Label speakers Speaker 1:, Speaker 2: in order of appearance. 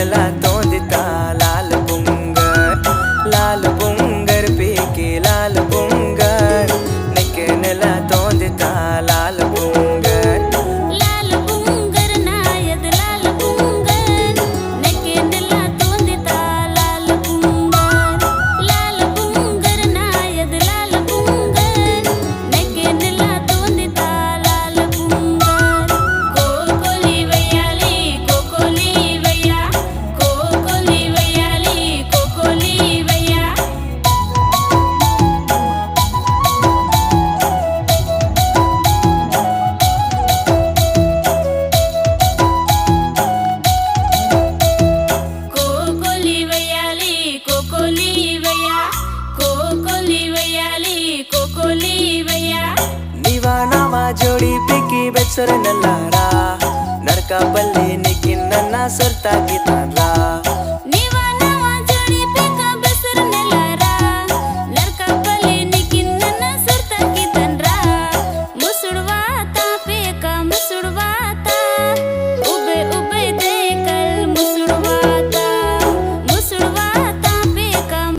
Speaker 1: నెలా తోందితా లాల్ పుంగర్ పీకి లాల్ పుంగర్ నిక్కే నెలా తోందితా లాల్ పుంగర్
Speaker 2: లాల్ పుంగర్ నాయద్ లాల్ పుంగర్ నెక్కే నెలా తోందితా లాల్ పుంగర్ నాయద్ లాల్ పుంగర్ నెక్కే నెలా తోందితా లాల్ పుంగర్ కోకోలి వయ్యాలి కోకోలి వయ్యా కోకోలి వయ్యాలి కోకోలి వయ్యా కోకోలి వయ్యాలి కోకోలి వయ్యా కోకోలి వయ్యాలి కోకోలి వయ్యా
Speaker 1: నీవా నావా జోడి పీకి బెచ్చర నెల్లారా నడక పల్లి నీకి నన్న సొర్తాకి తాన్రా